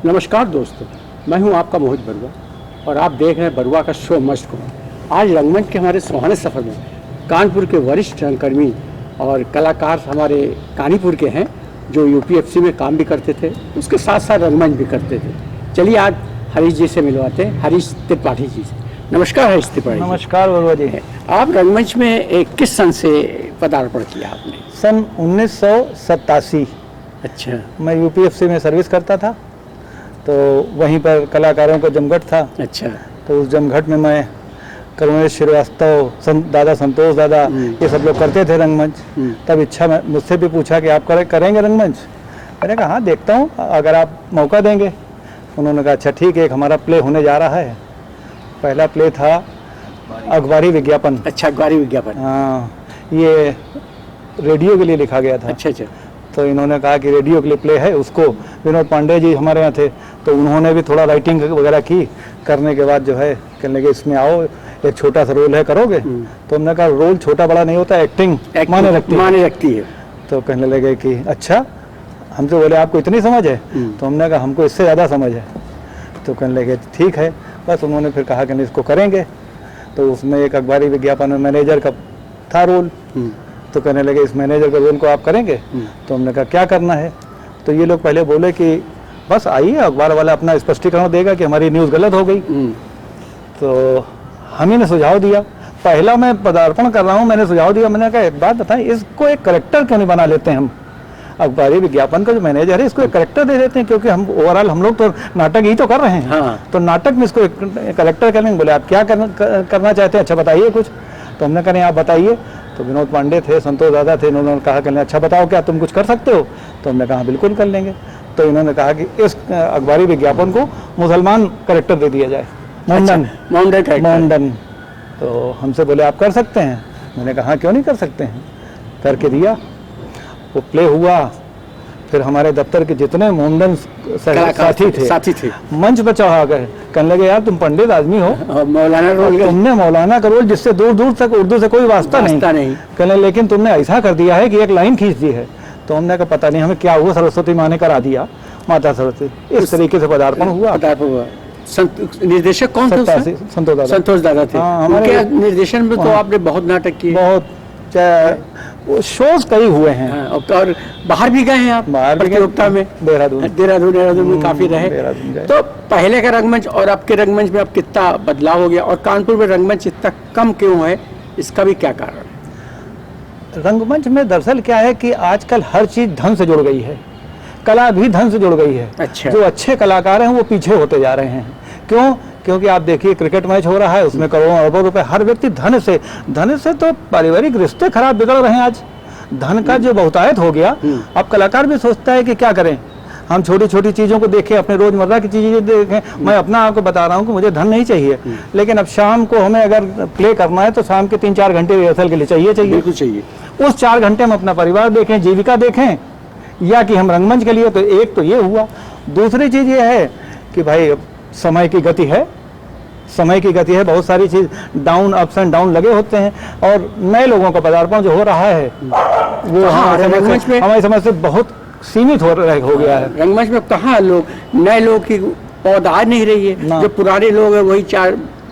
नमस्कार दोस्तों, मैं हूं आपका मोहित बरुआ और आप देख रहे हैं बरुआ का शो मस्ट गो। आज रंगमंच के हमारे सुहाने सफ़र में कानपुर के वरिष्ठ रंगकर्मी और कलाकार हमारे कानीपुर के हैं जो यूपीएफसी में काम भी करते थे, उसके साथ साथ रंगमंच भी करते थे। चलिए आज हरीश जी से मिलवाते हैं, हरीश त्रिपाठी जी से। नमस्कार हरीश त्रिपाठी। नमस्कार बरुआ जी। आप रंगमंच में किस सन से पदार्पण किया आपने? सन 1987। अच्छा। मैं यूपीएफसी में सर्विस करता था, तो वहीं पर कलाकारों का जमघट था। अच्छा। तो उस जमघट में मैं करुणेश श्रीवास्तव, दादा संतोष दादा, ये सब लोग करते थे रंगमंच। तब इच्छा मुझसे भी पूछा कि आप करेंगे रंगमंच? मैंने कहा हाँ देखता हूँ, अगर आप मौका देंगे। उन्होंने कहा अच्छा ठीक है, एक हमारा प्ले होने जा रहा है। पहला प्ले था अखबारी विज्ञापन। अच्छा, अखबारी विज्ञापन। हाँ, ये रेडियो के लिए लिखा गया था। अच्छा अच्छा। तो इन्होंने कहा कि रेडियो के लिए प्ले है, उसको विनोद पांडे जी हमारे यहाँ थे, तो उन्होंने भी थोड़ा राइटिंग वगैरह की। करने के बाद जो है कहने लगे इसमें आओ, एक छोटा सा रोल है, करोगे? तो हमने कहा रोल छोटा बड़ा नहीं होता, एक्टिंग माने रखती है। तो कहने लगे कि अच्छा। हमसे बोले आपको इतनी समझ है? तो हमने कहा हमको इससे ज़्यादा समझ है। तो कहने लगे ठीक है। बस उन्होंने फिर कहा कि इसको करेंगे। तो उसमें एक अखबारी विज्ञापन में मैनेजर का था रोल। तो कहने लगे इस मैनेजर के रोल को आप करेंगे? तो हमने कहा क्या करना है? तो ये लोग पहले बोले कि बस आइए, अखबार वाला अपना स्पष्टीकरण देगा कि हमारी न्यूज़ गलत हो गई। तो हम ही ने सुझाव दिया, पहला मैं पदार्पण कर रहा हूँ, मैंने सुझाव दिया। मैंने कहा एक बात बताएं, इसको एक करेक्टर क्यों नहीं बना लेते हम? अखबारी विज्ञापन का जो मैनेजर है इसको एक करेक्टर दे देते हैं, क्योंकि हम ओवरऑल हम लोग तो नाटक ही तो कर रहे हैं। हाँ। तो नाटक में इसको एक करेक्टर करने बोले आप क्या करना चाहते हैं? अच्छा बताइए कुछ। तो हमने कहा नहीं आप बताइए। तो विनोद पांडे थे, संतोष दादा थे, इन्होंने कहा कि अच्छा बताओ क्या तुम कुछ कर सकते हो? तो हमने कहा बिल्कुल कर लेंगे। तो इन्होंने कहा कि इस अखबारी विज्ञापन को मुसलमान करेक्टर दे दिया जाए, मोहम्मदन। तो हमसे बोले आप कर सकते हैं? मैंने कहा हाँ क्यों नहीं कर सकते हैं। करके दिया, वो प्ले हुआ। फिर हमारे दफ्तर के जितने मोहम्मदन साथी थे मंच पर चढ़ा गए, कहने लगे यार तुम पंडित आदमी हो, मौलाना रोल, तुमने मौलाना का रोल जिससे दूर दूर तक उर्दू से कोई वास्ता नहीं। कहने लेकिन तुमने ऐसा कर दिया है कि एक लाइन खींच दी है। तो हमने कहा पता नहीं हमें क्या हुआ, सरस्वती माँ ने करा दिया, माता सरस्वती। इस तरीके से पदार्पण हुआ। निर्देशक कौन थे? संतोष दादा थे। हमारे निर्देशन में तो आपने बहुत नाटक किए, बहुत शोज कई हुए हैं। और बाहर भी गए हैं आप? बाहर प्रतियोगिता में देहरादून में काफी रहे। तो पहले का रंगमंच और आपके रंगमंच में अब कितना बदलाव हो गया, और कानपुर में रंगमंच इतना कम क्यों है, इसका भी क्या कारण है? रंगमंच में दरअसल क्या है कि आजकल हर चीज धन से जुड़ गई है, कला भी धन से जुड़ गई है। अच्छा। जो अच्छे कलाकार हैं वो पीछे होते जा रहे हैं। क्यों? क्योंकि आप देखिए क्रिकेट मैच हो रहा है, उसमें करोड़ों अरबों रुपए हर व्यक्ति धन से तो पारिवारिक रिश्ते खराब बिगड़ रहे हैं। आज धन का जो बहुतायत हो गया, अब कलाकार भी सोचता है कि क्या करें, हम छोटी छोटी चीज़ों को देखें, अपने रोजमर्रा की चीज़ें देखें। मैं अपना आपको बता रहा हूँ कि मुझे धन नहीं चाहिए, लेकिन अब शाम को हमें अगर प्ले करना है तो शाम के 3-4 घंटे रिहर्सल के लिए चाहिए। उस 4 घंटे में अपना परिवार देखें, जीविका देखें, या कि हम रंगमंच के लिए। तो एक तो ये हुआ। दूसरी चीज़ ये है कि भाई समय की गति है, बहुत सारी चीज़ डाउन, अप्स एंड डाउन लगे होते हैं, और नए लोगों का पदार्पण जो हो रहा है वो हमारी समझ से बहुत सीमित हो गया है। रंगमंच में कहाँ नए लोग की पौध आ नहीं रही है, जो पुराने लोग हैं वही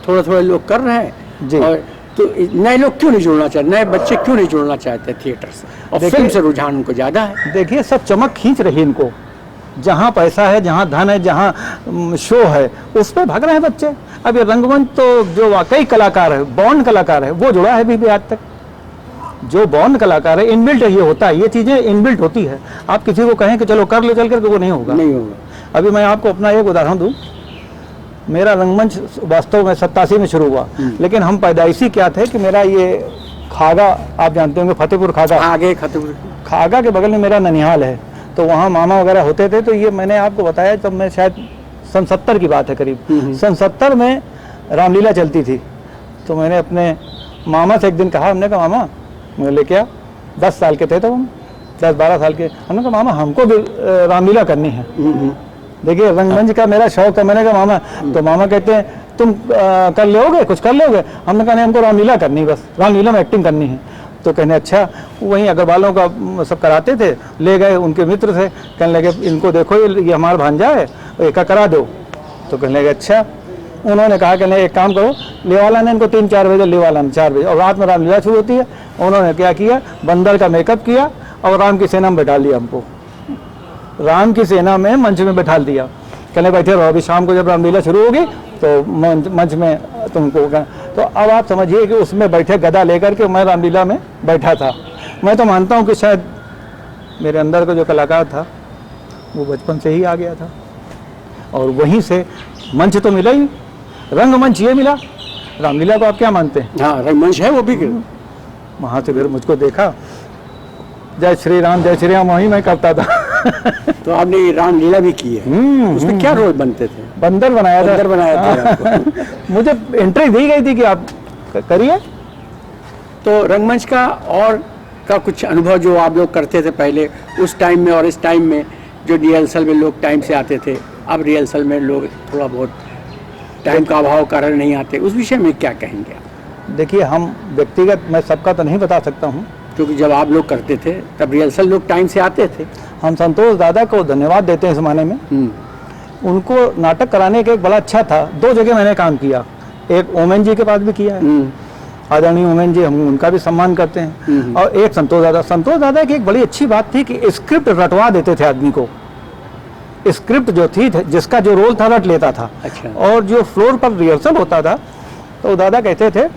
थोड़े लोग कर रहे हैं। और तो नए लोग क्यों नहीं जुड़ना चाहते, नए बच्चे क्यों नहीं जुड़ना चाहते थिएटर से, और फिल्म से रुझान उनको ज़्यादा है। देखिए सब चमक खींच रही है इनको, जहाँ पैसा है, जहाँ धन है, जहाँ शो है, उस पर भाग रहे हैं बच्चे। अब ये रंगमंच तो जो वाकई कलाकार है, बॉर्न कलाकार है, वो जुड़ा है भी आज तक। जो बॉर्न कलाकार है, इनबिल्ट ये होता है, ये चीज़ें इनबिल्ट होती है। आप किसी को कहें कि चलो कर लो चल करके, वो नहीं होगा। अभी मैं आपको अपना एक उदाहरण दूँ। मेरा रंगमंच वास्तव में 87 में शुरू हुआ, लेकिन हम पैदाइशी क्या थे कि मेरा ये खागा, आप जानते होंगे फतेहपुर खागा, आगे खागा के बगल में मेरा ननिहाल है, तो वहाँ मामा वगैरह होते थे। तो ये मैंने आपको बताया तब मैं शायद सन 70 की बात है करीब, सन 70 में रामलीला चलती थी। तो मैंने अपने मामा से एक दिन कहा, हमने कहा मामा मुझे लेके आ। 10 साल के थे तो हम, 10-12 साल के। हमने कहा मामा हमको भी रामलीला करनी है। देखिए रंगमंच का मेरा शौक है। मैंने कहा मामा, तो मामा कहते हैं तुम कर लोगे, कुछ कर लोगे? हमने कहा नहीं, हमको रामलीला करनी है, बस रामलीला में एक्टिंग करनी है। तो कहने अच्छा, वहीं अग्रवालों का सब कराते थे, ले गए, उनके मित्र थे, कहने लगे इनको देखो ये हमारा भांजा है, एक करा दो। तो कहने लगे अच्छा। उन्होंने कहा कि नहीं एक काम करो, लेवाला ने इनको 3-4 बजे, लेवाला ने 4 बजे, और रात में रामलीला शुरू होती है। उन्होंने क्या किया, बंदर का मेकअप किया और राम की सेना में बैठा लिया हमको, राम की सेना में मंच में बैठा दिया। कहने बैठे रहो, अभी शाम को जब रामलीला शुरू होगी तो मंच में तुमको। तो अब आप समझिए कि उसमें बैठे गदा लेकर के मैं रामलीला में बैठा था। मैं तो मानता हूँ कि शायद मेरे अंदर का जो कलाकार था वो बचपन से ही आ गया था, और वहीं से मंच तो मिला ही, रंगमंच ये मिला। रामलीला को आप क्या मानते हैं? हाँ, रंगमंच है वो भी। वहाँ से फिर मुझको देखा, जय श्री राम वहीं मैं करता था। तो आपने ये रामलीला भी की है, उसमें क्या रोल बनते थे? बंदर बनाया था। बंदर बनाया था आपको। मुझे एंट्री दी गई थी कि आप करिए। तो रंगमंच का और का कुछ अनुभव जो आप लोग करते थे पहले उस टाइम में और इस टाइम में, जो रिहर्सल में लोग टाइम से आते थे, अब रिहर्सल में लोग थोड़ा बहुत टाइम का अभाव कारण नहीं आते, उस विषय में क्या कहेंगे आप? देखिए, हम व्यक्तिगत मैं सबका तो नहीं बता सकता हूँ, क्योंकि जब आप लोग करते थे तब रिहर्सल लोग टाइम से आते थे। हम संतोष दादा को धन्यवाद देते हैं इस माने में। उनको नाटक कराने का एक बड़ा अच्छा था। 2 जगह मैंने काम किया, एक ओमेन जी के पास भी किया है, आदरणीय ओमेन जी, हम उनका भी सम्मान करते हैं, और एक संतोष दादा की एक बड़ी अच्छी बात थी कि स्क्रिप्ट रटवा देते थे आदमी को। स्क्रिप्ट जो थी जिसका जो रोल था रट लेता था। अच्छा। और जो फ्लोर पर रिहर्सल होता था तो दादा कहते थे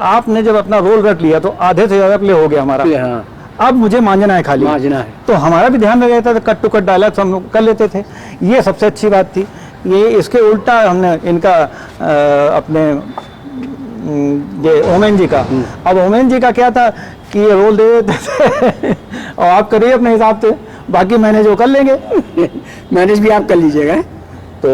आपने जब अपना रोल रट लिया तो आधे से ज़्यादा प्ले हो गया हमारा, हाँ। अब मुझे मांझना है, खाली मांझना है। तो हमारा भी ध्यान रह जाता था, कट टू कट डायलॉग्स हम कर लेते थे। ये सबसे अच्छी बात थी। ये इसके उल्टा हमने इनका अपने ये ओमेन जी का, अब ओमेन जी का क्या था कि ये रोल दे देते थे और आप करिए अपने हिसाब से, बाकी मैनेज वो कर लेंगे। मैनेज भी आप कर लीजिएगा। तो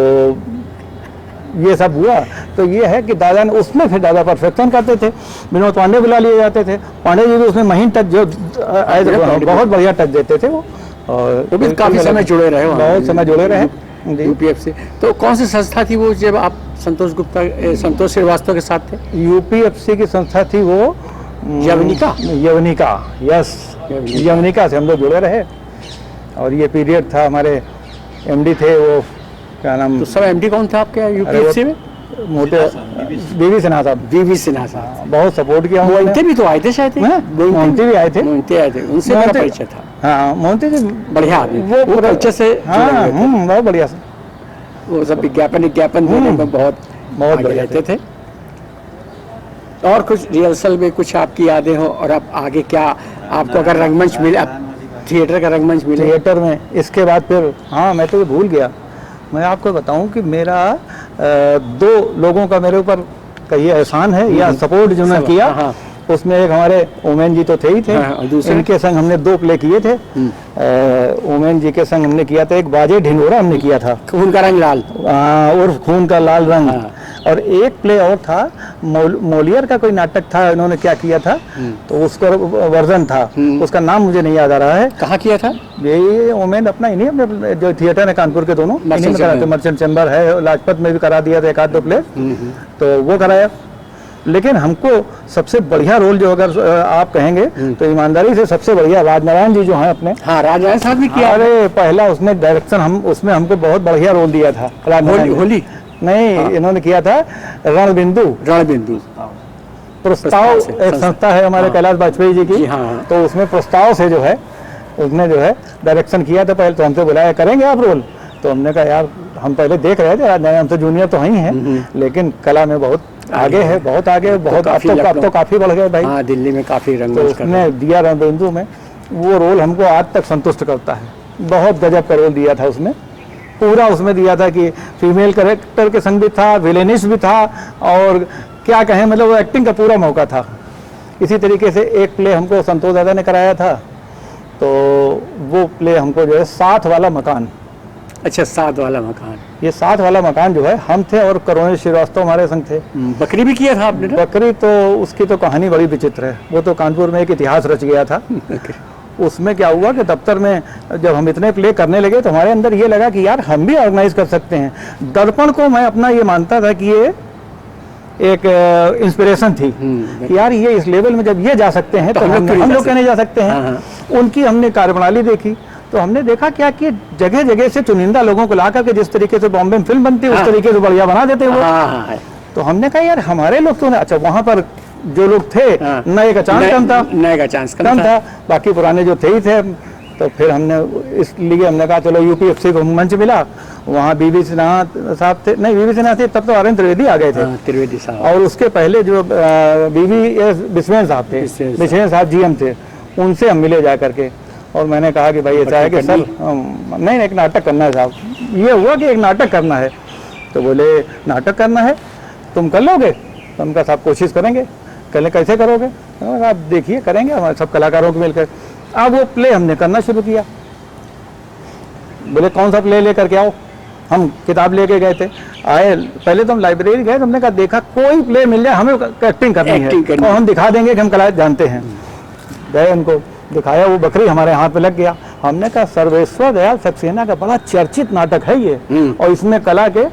ये सब हुआ। तो ये है कि दादा ने उसमें फिर दादा परफेक्शन करते थे। विनोद पांडे बुला लिए जाते थे, पांडे जी भी उसमें महीन टच जो बहुत बढ़िया टच देते थे वो, और वो भी काफी समय जुड़े रहे, बहुत समय जुड़े रहे यूपीएफ से। तो कौन सी संस्था थी वो जब आप संतोष श्रीवास्तव के साथ थे? यूपीएफसी की संस्था थी वो, यवनिका, यस, यवनिका से हम लोग जुड़े रहे। और ये पीरियड था, हमारे एमडी थे वो, क्या नाम? तो सब एमडी कौन था आपके यूपीएफसी में? मोटे बीवी सिन्हा साहब। बीवी सिन्हा साहब बहुत सपोर्ट किया। मोहंती भी तो आए थे शायद। मोहंती भी आए थे, उनसे मेरा परिचय था। हाँ, मोहंती जी बढ़िया आदमी, वो कल्चर से। हाँ, बहुत बढ़िया से वो सब विज्ञापन देने में बहुत बढ़िया रहते थे। और कुछ रिहर्सल में कुछ आपकी यादें हो, और अब आगे क्या आपको अगर रंगमंच मिले, थिएटर का रंगमंच मिले? थिएटर में इसके बाद फिर, हाँ मैं तो ये भूल गया, मैं आपको बताऊं कि मेरा 2 लोगों का मेरे ऊपर कहिए एहसान है या सपोर्ट जो उन्होंने किया। हाँ। उसमें एक हमारे ओमेन जी तो थे ही थे, इनके संग हमने 2 प्ले किए थे। ओमेन जी के संग हमने किया था एक बाजे ढिंढोरा हमने किया था, खून का रंग लाल, और खून का लाल रंग। और एक प्ले और था, मोलियर का कोई नाटक था, इन्होंने क्या किया था, तो उसका वर्जन था, उसका नाम मुझे नहीं याद आ रहा है। कहाँ किया था? ये ओमेन अपना इन्हीं अपने जो थिएटर है कानपुर के, दोनों इन्हीं में कराते, मर्चेंट चैम्बर है, लाजपत में भी करा दिया था 1-2 प्ले, तो वो कराया। लेकिन हमको सबसे बढ़िया रोल जो अगर आप कहेंगे तो ईमानदारी से सबसे बढ़िया राजनारायण जी जो हैं अपने। हाँ, राजनारायण साहब भी किया। अरे पहला उसने डायरेक्शन, हम उसमें हमको बहुत बढ़िया रोल दिया था। होली नहीं, हाँ। इन्होंने किया था रणबिंदु। प्रस्ताव एक संस्था है हमारे कैलाश वाजपेयी जी की, हाँ। तो उसमें प्रस्ताव से जो है उसने जो है डायरेक्शन किया था। पहले तो हमसे बुलाया, करेंगे आप रोल? तो हमने कहा यार हम पहले देख रहे थे, राजनारायण हमसे जूनियर तो ही हैं, लेकिन कला में बहुत आगे है, बहुत आगे, बहुत अब तो काफी बढ़ गए भाई। हाँ, दिल्ली में काफी रंग। तो उसने दिया रणबिंदु में, वो रोल हमको आज तक संतुष्ट करता है। बहुत गजब का रोल दिया था उसमें, पूरा उसमें दिया था कि फीमेल कैरेक्टर के संग भी था, विलेनिश भी था, और क्या कहें, मतलब वो एक्टिंग का पूरा मौका था। इसी तरीके से एक प्ले हमको संतोष दादा ने कराया था, तो वो प्ले हमको जो है 7 वाला मकान। अच्छा, 7 वाला मकान। ये 7 वाला मकान जो है हम थे और करुण श्रीवास्तव हमारे संग थे। बकरी भी किया था आपने? बकरी तो उसकी तो कहानी बड़ी विचित्र है, वो तो कानपुर में एक इतिहास रच गया था। उसमें क्या हुआ कि दफ्तर में जब हम इतने प्ले करने लगे तो हमारे अंदर ये लगा कि यार हम भी ऑर्गेनाइज कर सकते हैं। दर्पण को मैं अपना ये मानता था कि ये एक इंस्पिरेशन थी कि यार ये इस लेवल में जब ये जा सकते हैं तो हम लोग कहने जा सकते हैं। उनकी हमने कार्यप्रणाली देखी तो हमने देखा क्या कि जगह जगह से चुनिंदा लोगों को ला करके जिस तरीके से बॉम्बे में फिल्म बनती है उस तरीके से बढ़िया बना देते वो। तो हमने कहा यार हमारे लोग तो अच्छा वहाँ पर जो लोग थे नए का चांस कम था, बाकी पुराने जो थे ही थे। तो फिर हमने इसलिए हमने कहा चलो यूपीएफसी को मंच मिला, वहाँ बीबी सिन्हा साहब थे, नहीं बीबी सिन्हा थे तब तो आर.एन. त्रिवेदी आ गए थे, त्रिवेदी साहब, और और उसके पहले जो बीबी बिस्वेन साहब थे, बिस्वेन साहब जीएम थे, उनसे हम मिले जा करके। और मैंने कहा कि भाई ऐसा है कि सर नहीं एक नाटक करना है साहब, ये हुआ कि एक नाटक करना है। तो बोले नाटक करना है तुम कर लोगे? तो हम कहा साहब कोशिश करेंगे। कहले कैसे करोगे? आप देखिए करेंगे हमारे सब कलाकारों को मिलकर। अब वो प्ले हमने करना शुरू किया। बोले कौन सा प्ले लेकर के आओ? हम किताब लेके गए थे, आए पहले तो हम लाइब्रेरी गए, हमने कहा देखा कोई प्ले मिल जाए हमें एक्टिंग करनी है और हम दिखा देंगे कि हम कला जानते हैं। गए उनको दिखाया, वो बकरी हमारे हाथ पे लग गया। हमने कहा सर्वेश्वर दयाल सक्सेना का बड़ा चर्चित नाटक है ये, और इसमें कला के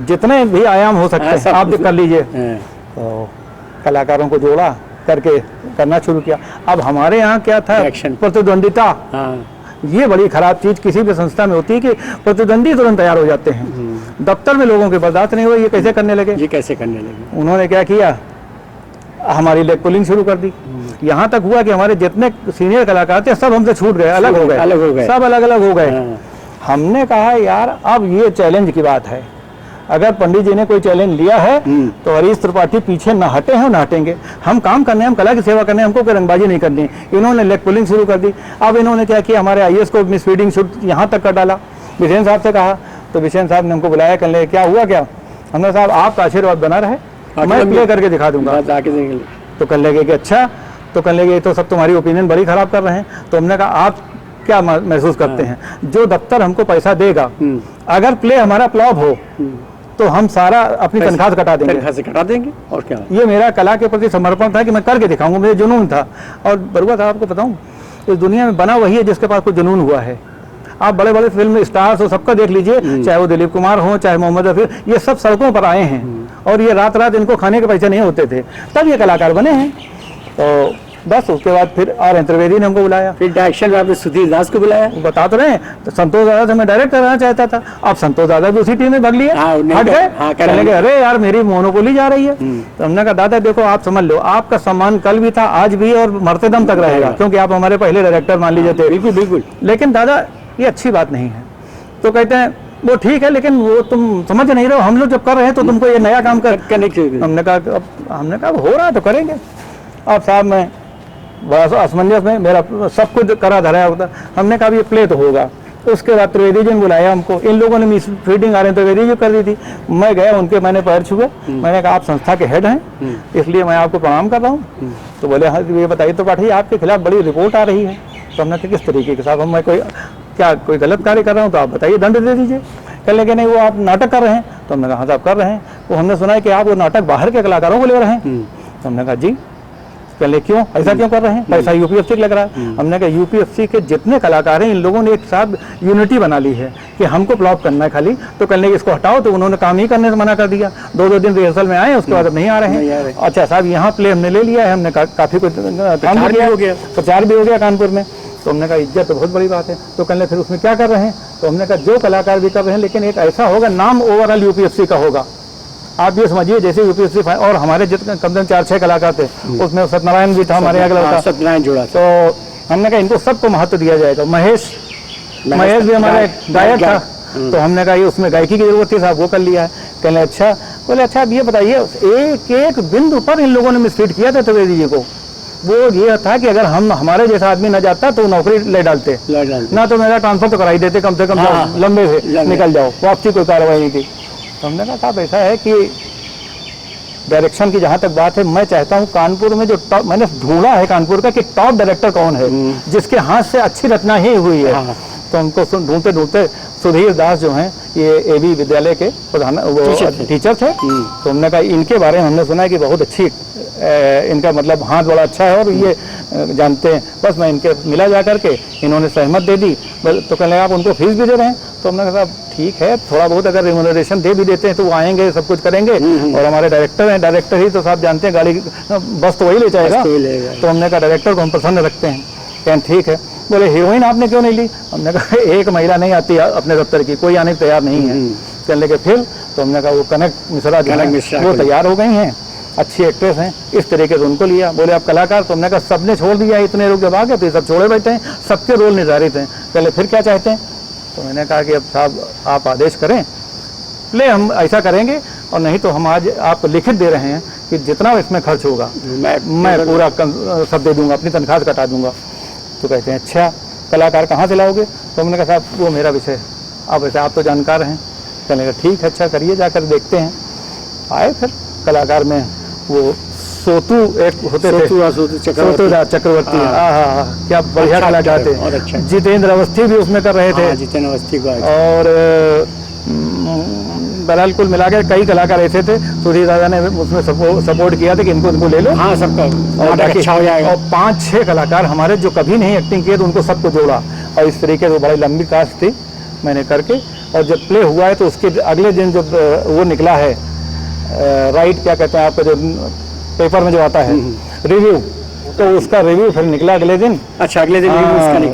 जितने भी आयाम हो सकते हैं आप कर लीजिए। तो कलाकारों को जोड़ा करके करना शुरू किया। अब हमारे यहाँ क्या था, प्रतिद्वंदिता, ये बड़ी खराब चीज किसी भी संस्था में होती है कि प्रतिद्वंदी तुरंत तैयार हो जाते हैं। दफ्तर में लोगों के बर्दाश्त नहीं हुए, ये कैसे करने लगे। उन्होंने क्या किया, हमारी लेग पुलिंग शुरू कर दी। यहाँ तक हुआ कि हमारे जितने सीनियर कलाकार थे सब हमसे छूट गए, अलग हो गए, सब अलग अलग हो गए। हमने कहा यार अब ये चैलेंज की बात है, अगर पंडित जी ने कोई चैलेंज लिया है तो हरीश त्रिपाठी पीछे न हटे हैं, न हटेंगे। हम काम करने, हम कला की सेवा करने, हमको कोई रंगबाजी नहीं करनी। इन्होंने लेग पुलिंग शुरू कर दी। अब इन्होंने क्या किया, हमारे आईएएस को मिसफीडिंग शूट यहाँ तक कर डाला। बिसेन साहब से कहा तो बिसेन साहब ने हमको बुलाया, कहने क्या हुआ क्या? हमने साहब आपका आशीर्वाद बना रहे, मैं प्ले करके दिखा दूंगा। तो कहने लगे कि अच्छा, तो कहने लगे तो सब तुम्हारी ओपिनियन बड़ी खराब कर रहे हैं। तो हमने कहा आप क्या महसूस करते हैं? जो दफ्तर हमको पैसा देगा, अगर प्ले हमारा फ्लॉप हो तो हम सारा अपनी तनख्वाह से कटा देंगे। और क्या, ये मेरा कला के प्रति समर्पण था कि मैं करके दिखाऊंगा, मुझे जुनून था। और बरुआ साहब आपको बताऊं, इस दुनिया में बना वही है जिसके पास कोई जुनून हुआ है। आप बड़े बड़े फिल्म स्टार्स हो, सबका देख लीजिए, चाहे वो दिलीप कुमार हो, चाहे मोहम्मद रफी, ये सब सड़कों पर आए हैं और ये रात रात इनको खाने के पैसे नहीं होते थे, तब ये कलाकार बने हैं। तो बस उसके बाद फिर आर.एन. त्रिवेदी ने हमको बुलाया, फिर डायरेक्शन में आपने सुधीर दास को बुलाया। बता तो रहे, तो संतोष दादा से मैं डायरेक्ट करना चाहता था। अब संतोष दादा भी उसी टीम में भाग लिए, हट गए, कहने लगे अरे यार मेरी मोनोपोली जा रही है। तो हमने कहा दादा देखो आप समझ लो, आपका सम्मान कल भी था, आज भी और मरते दम तक रहेगा, क्योंकि आप हमारे पहले डायरेक्टर मान लीजिए थे। बिल्कुल, लेकिन दादा ये अच्छी बात नहीं है। तो कहते हैं वो ठीक है, लेकिन वो तुम समझ नहीं रहे हो, हम लोग जब कर रहे हैं तो तुमको ये नया काम करने चाहिए। हमने कहा हो रहा है तो करेंगे। अब साहब मैं बड़ा असमंजस में, मेरा सब कुछ करा धराया होता। हमने कहा ये प्ले तो होगा। उसके बाद त्रिवेदी जी ने बुलाया हमको, इन लोगों ने मिस फीडिंग आ रहे त्रिवेदी जी कर दी थी। मैं गया, उनके मैंने पैर छुए, मैंने कहा आप संस्था के हेड हैं, इसलिए मैं आपको प्रणाम कर रहा हूँ। तो बोले हाँ ये बताइए तो पाठी आपके खिलाफ बड़ी रिपोर्ट आ रही है। तो हमने कहा किस तरीके के साहब, मैं कोई गलत कार्य कर रहा हूँ तो आप बताइए, दंड दे दीजिए। कहने लगे नहीं वो आप नाटक कर रहे हैं। तो हमने कहा हाँ साहब कर रहे हैं। वो हमने सुना है कि आप वो नाटक बाहर के कलाकारों को ले रहे हैं। तो हमने कहा जी। कहले क्यों, ऐसा क्यों कर रहे हैं, पैसा यूपीएफसी लग रहा है। हमने कहा यूपीएफसी के जितने कलाकार हैं इन लोगों ने एक साथ यूनिटी बना ली है कि हमको फ्लॉप करना है खाली। तो कहने लगे इसको हटाओ, तो उन्होंने काम ही करने से मना कर दिया। 2-2 दिन रिहर्सल में आए, उसके बाद अब नहीं आ रहे हैं। अच्छा साहब यहाँ प्ले हमने ले लिया है, हमने काफी कुछ काम भी हो गया, प्रचार भी हो गया कानपुर में। तो हमने कहा इज्जत तो बहुत बड़ी बात है। तो कहने फिर उसमें क्या कर रहे हैं? तो हमने कहा जो कलाकार भी कर रहे हैं, लेकिन एक ऐसा होगा नाम ओवरऑल यूपीएफसी का होगा। आप ये समझिए जैसे यूपीएससी और हमारे जितने कम से कम 4-6 कलाकार थे, उसमें सत्यनारायण भी था हमारे यहाँ, सत्यनारायण जुड़ा। तो हमने कहा इनको सबको महत्व दिया जाएगा। महेश भी हमारा गायक था। तो हमने कहा ये उसमें गायकी की जरूरत थी साहब, वो कर लिया है। कहने अच्छा, बोले अच्छा अब ये बताइए एक एक बिंदु पर इन लोगों ने मिसफीड किया था त्रिवेदी जी को। वो ये था कि अगर हमारे जैसा आदमी न जाता तो नौकरी ले डालते ना, तो मेरा ट्रांसफर तो कराई देते कम से कम, लंबे से निकल जाओ, वापसी कोई कार्रवाई नहीं थी। तो हमने कहा साहब ऐसा है कि डायरेक्शन की जहाँ तक बात है, मैं चाहता हूँ कानपुर में जो टॉप, मैंने ढूंढा है कानपुर का कि टॉप डायरेक्टर कौन है जिसके हाथ से अच्छी रचना ही हुई है। तो हमको ढूंढते ढूंढते सुधीर दास जो हैं, ये एबी विद्यालय के प्रधान टीचर थे। तो हमने कहा इनके बारे में हमने सुना है कि बहुत अच्छी इनका मतलब हाथ बड़ा अच्छा है और ये जानते हैं। बस मैं इनके मिला जा करके, इन्होंने सहमत दे दी। तो कहने आप उनको फीस भी दे रहे हैं? तो हमने कहा साहब ठीक है, थोड़ा बहुत अगर रिम्यूनरेशन दे भी देते हैं तो वो आएंगे, सब कुछ करेंगे। और हमारे डायरेक्टर हैं, डायरेक्टर ही तो साहब जानते हैं, गाड़ी बस तो वही ले जाएगा। तो हमने कहा डायरेक्टर को हम प्रसन्न रखते हैं। कहते ठीक है। बोले हीरोइन आपने क्यों नहीं ली? हमने कहा एक महिला नहीं आती अपने दफ्तर की, कोई आने को तैयार नहीं है। कहने लगे फिर? तो हमने कहा वो कनक मिश्रा जो है वो तैयार हो गई हैं, अच्छी एक्ट्रेस हैं, इस तरीके से उनको लिया। बोले आप कलाकार? तो हमने कहा सबने छोड़ दिया, इतने लोग जब आ गए तो ये सब छोड़े बैठे हैं, सबके रोल निर्धारित हैं। पहले फिर क्या चाहते हैं? तो मैंने कहा कि अब साहब आप आदेश करें, प्ले हम ऐसा करेंगे, और नहीं तो हम आज आपको लिखित दे रहे हैं कि जितना इसमें खर्च होगा मैं पूरा सब दे दूंगा, अपनी तनख्वाह से कटा दूंगा। तो कहते हैं अच्छा कलाकार कहाँ से लाओगे? तो हमने कहा साहब वो मेरा विषय, अब वैसे आप तो जानकार हैं। कहने लगा ठीक है, अच्छा करिए, जाकर देखते हैं। आए फिर कलाकार में वो सोतू एक होते थे, सोतू चक्रवर्ती, क्या बढ़िया कलाकार थे। जितेंद्र अवस्थी भी उसमें कर रहे थे, जितेंद्र अवस्थी को। और बहरहाल कुल मिला के कई कलाकार ऐसे थे, सुधीर राजा ने उसमें सपोर्ट किया था कि इनको ले लो, हाँ सबका अच्छा हो जाएगा। और 5-6 कलाकार हमारे जो कभी नहीं एक्टिंग किए तो उनको सबको जोड़ा, और इस तरीके से बड़ी लंबी कास्ट थी मैंने करके। और जब प्ले हुआ है तो उसके अगले दिन जब वो निकला है राइट, क्या कहते हैं आपका जो पेपर में जो आता है रिव्यू, तो उसका रिव्यू फिर निकला अगले दिन। अच्छा, अगले दिन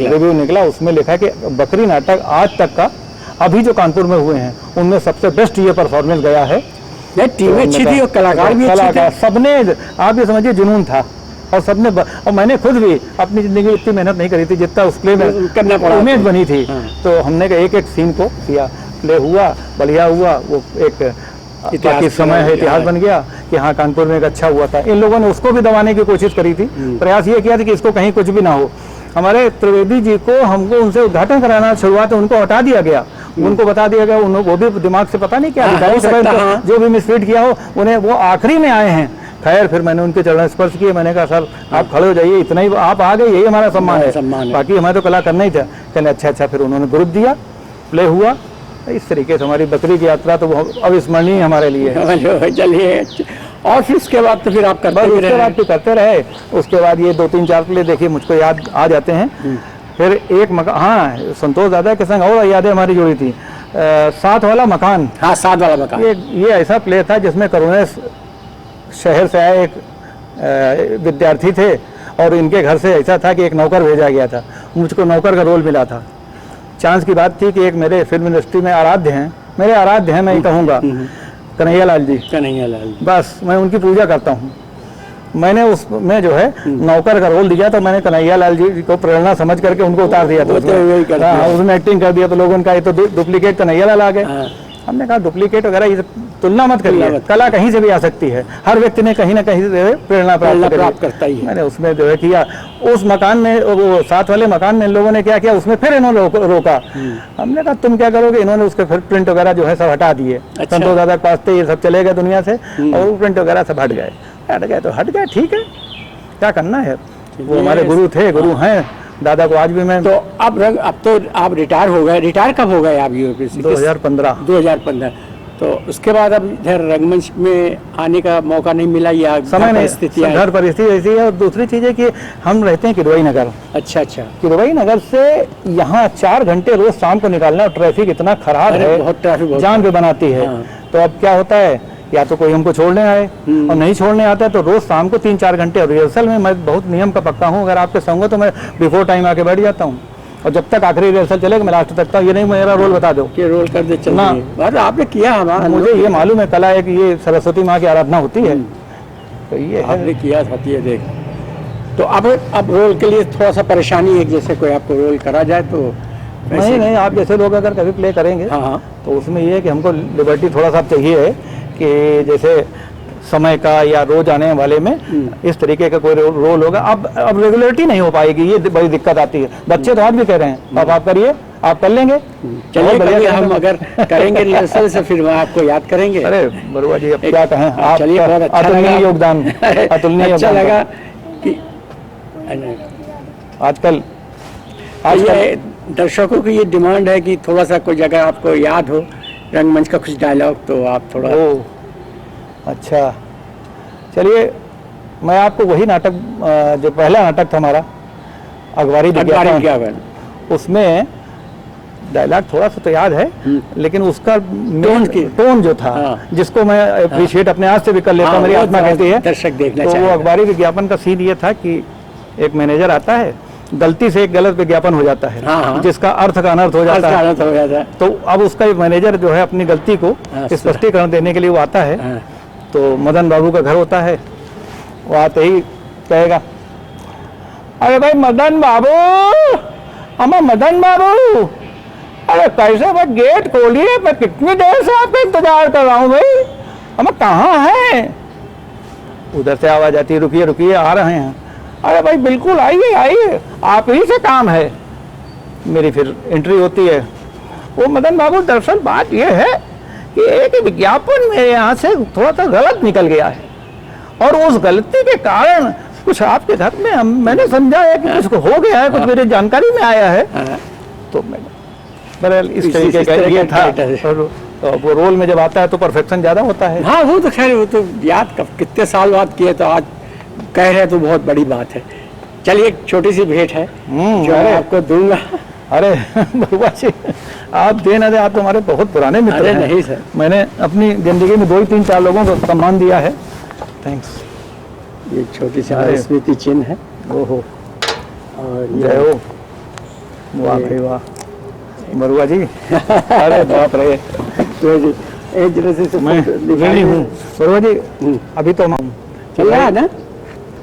रिव्यू निकला, उसमें लिखा है कि बकरी नाटक आज तक का अभी जो कानपुर में हुए हैं उनमें सबसे बेस्ट ये परफॉर्मेंस गया है। टीम अच्छी थी और कलाकार भी अच्छे थे, सबने आप ये समझिए जुनून था, और सबने और मैंने खुद भी अपनी जिंदगी में इतनी मेहनत नहीं करी थी जितना उस प्ले में करना पड़ा, उम्मीद बनी थी। तो हमने एक एक सीन को किया, प्ले हुआ, बढ़िया हुआ, वो एक बाकी समय है इतिहास बन गया कि हाँ कानपुर में एक अच्छा हुआ था। इन लोगों ने उसको भी दबाने की कोशिश करी थी, प्रयास ये किया था कि इसको कहीं कुछ भी ना हो। हमारे त्रिवेदी जी को हमको उनसे उद्घाटन कराना, शुरुआत उनको हटा दिया गया, उनको बता दिया गया, वो भी दिमाग से पता नहीं क्या जो भी मिसरीड किया हो, उन्हें वो आखिरी में आए हैं। खैर फिर मैंने उनके चरण स्पर्श किए, मैंने कहा सर आप खड़े हो जाइए, इतना ही आप आ गए, यही हमारा सम्मान है, बाकी हमारे तो कला करना ही था। कहने अच्छा। फिर उन्होंने ग्रुप दिया, प्ले हुआ, इस तरीके से हमारी बकरी की यात्रा तो अविस्मरणीय हमारे लिए है। चलिए, और फिर उसके बाद तो फिर आप करते रहे। उसके बाद ये 2-3-4 प्ले देखिए मुझको याद आ जाते हैं। फिर एक मकान, हाँ संतोष दादा के संग और यादें हमारी जुड़ी थी, 7 वाला मकान। हाँ 7 वाला मकान, ये ऐसा प्ले था जिसमें करुणा शहर से आए एक विद्यार्थी थे, और इनके घर से ऐसा था कि एक नौकर भेजा गया था, मुझको नौकर का रोल मिला था। चांस की बात थी कि एक मेरे फिल्म इंडस्ट्री में आराध्य हैं, मैं कहूँगा कन्हैया लाल जी, बस मैं उनकी पूजा करता हूँ। मैंने उसमें जो है नौकर का रोल दिया, तो मैंने कन्हैया लाल जी को प्रेरणा समझ करके उनको उतार दिया था उसमें एक्टिंग कर दिया। तो लोगों का ये तो डुप्लीकेट कन्हैया लाल आ गए। हमने कहा डुप्लीकेट वगैरह ये तुलना मत करिए, कला कहीं से भी आ सकती है, हर व्यक्ति ने कहीं ना कहीं से प्रेरणा प्राप्त करता ही है। मैंने उसमें जो है किया, उस मकान में, वो 7 वाले मकान में इन लोगों ने क्या किया, उसमें फिर इन्होंने रोका। हमने कहा तुम क्या करोगे? इन्होंने उसके फिर प्रिंट वगैरह जो है सब हटा दिए। संतोष दादा के पास ये सब चले गए दुनिया से, और वो प्रिंट वगैरह सब हट गए। ठीक है, क्या करना है, वो हमारे गुरु थे, गुरु हैं दादा को आज भी मैं। तो अब तो आप रिटायर हो गए। रिटायर कब हो गए आप यूपी से? 2015। तो उसके बाद अब इधर रंगमंच में आने का मौका नहीं मिला, या समय नहीं, घर परिस्थिति ऐसी है। और दूसरी चीज है कि हम रहते हैं किरवई नगर। अच्छा। किरवई नगर से यहाँ 4 घंटे रोज शाम को निकालना, और ट्रैफिक इतना खराब है, बहुत ट्रैफिक जान पे बनाती है। तो अब क्या होता है, या तो कोई हमको छोड़ने आए, और नहीं छोड़ने आता है तो रोज शाम को 3-4 घंटे। रिहर्सल में मैं बहुत नियम का पक्का हूँ, अगर आपके संग हो तो मैं बिफोर टाइम आके बैठ जाता हूँ, और जब तक आखिरी रिहर्सल चलेगा मैं लास्ट तक था। ये नहीं मेरा रोल बता दो कि रोल कर दे चलना, आपने किया हमारा, मुझे ये मालूम है कला है कि ये सरस्वती माँ की आराधना होती है, तो ये आपने किया था। ये देख, तो अब रोल के लिए थोड़ा सा परेशानी है, जैसे कोई आपको रोल करा जाए तो नहीं, आप जैसे लोग अगर कभी प्ले करेंगे तो उसमें ये है कि हमको लिबर्टी थोड़ा सा चाहिए है कि जैसे समय का या रोज आने वाले में इस तरीके का कोई रोल होगा। अब रेगुलरिटी नहीं हो पाएगी, ये बड़ी दिक्कत आती है। बच्चे तो आज भी कह रहे हैं अब आप करिए, आप कर लेंगे। चलिए, हम अगर करेंगे रिहर्सल से फिर आपको याद करेंगे। अरे बरुआ जी, अब क्या कहें, आप चलिए, बहुत अच्छा लगा योगदान, अतुलनीय अच्छा लगा कि आजकल दर्शकों की ये डिमांड है कि थोड़ा सा कोई जगह आपको याद हो रंगमंच का कुछ डायलॉग, तो आप थोड़ा। अच्छा, चलिए मैं आपको वही नाटक, जो पहला नाटक था हमारा अखबारी विज्ञापन, उसमें डायलॉग थोड़ा सा तो याद है, लेकिन उसका टोन जो था, हाँ। जिसको मैं अप्रिशिएट अपने आप से भी कर लेता हूँ, हाँ, मेरी वो आत्मा थोड़ा कहती है। दर्शक देखना तो वो चाहेगा। अखबारी विज्ञापन का सीन ये था कि एक मैनेजर आता है, गलती से एक गलत विज्ञापन हो जाता है, हाँ, हाँ। जिसका अर्थ का अनर्थ हो जाता है। हो जाता है। तो अब उसका एक मैनेजर जो है अपनी गलती को हाँ, स्पष्टीकरण देने के लिए वो आता है। हाँ। तो मदन बाबू का घर होता है, वो आते ही कहेगा, अरे भाई मदन बाबू, अम्मा मदन बाबू, अरे कैसे भाई गेट खोलिए, मैं कितनी देर से आपका इंतजार कर रहा हूँ भाई, अम्मा कहाँ है? उधर से आवाज आती है, रुकिए रुकिए आ रहे हैं। अरे भाई बिल्कुल आइए आइए, आप ही से काम है। मेरी फिर एंट्री होती है। वो मदन बाबू दरअसल बात यह है कि एक विज्ञापन मेरे यहाँ से थोड़ा सा गलत निकल गया है, और उस गलती के कारण कुछ आपके घर में मैंने समझा है कि कुछ हो गया है, कुछ मेरी जानकारी में आया है। तो मैं बहरहाल इस तरीके का ये था। और तो वो रोल में जब आता है तो परफेक्शन ज़्यादा होता है। हाँ वो तो खैर, वो तो याद कितने साल बाद किए, तो आज कह रहे हैं तो बहुत बड़ी बात है। चलिए एक छोटी सी भेंट है जो मैं आपको दूंगा। अरे बरुआ जी, आप दे ना दे, आप तो हमारे बहुत पुराने मित्र अरे हैं। नहीं सर, मैंने अपनी जिंदगी में 2-3-4 लोगों को सम्मान दिया है। थैंक्स। ये छोटी सी हमारी स्मृति चिन्ह है। ओहो, और जय हो। वाह भाई वाह, बरुआ जी। अरे बाप रे, तो जी एक जैसे से मैं ऋणी हूँ बरुआ जी। अभी तो हम चल रहा है ना।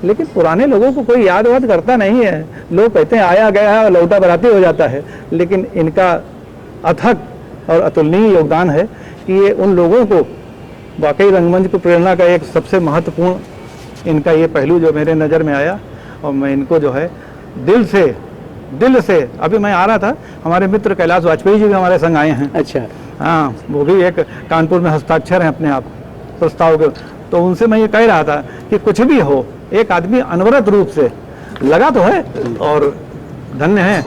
लेकिन पुराने लोगों को कोई याद वाद करता नहीं है। लोग कहते हैं आया गया और लौटा बराती हो जाता है, लेकिन इनका अथक और अतुलनीय योगदान है कि ये उन लोगों को, वाकई रंगमंच को प्रेरणा का एक सबसे महत्वपूर्ण इनका ये पहलू जो मेरे नज़र में आया, और मैं इनको जो है दिल से अभी मैं आ रहा था, हमारे मित्र कैलाश वाजपेयी जी भी हमारे संग आए हैं। अच्छा, हाँ, वो भी एक कानपुर में हस्ताक्षर हैं अपने आप प्रस्ताव के। तो उनसे मैं ये कह रहा था कि कुछ भी हो, एक आदमी अनवरत रूप से लगा तो है और धन्य है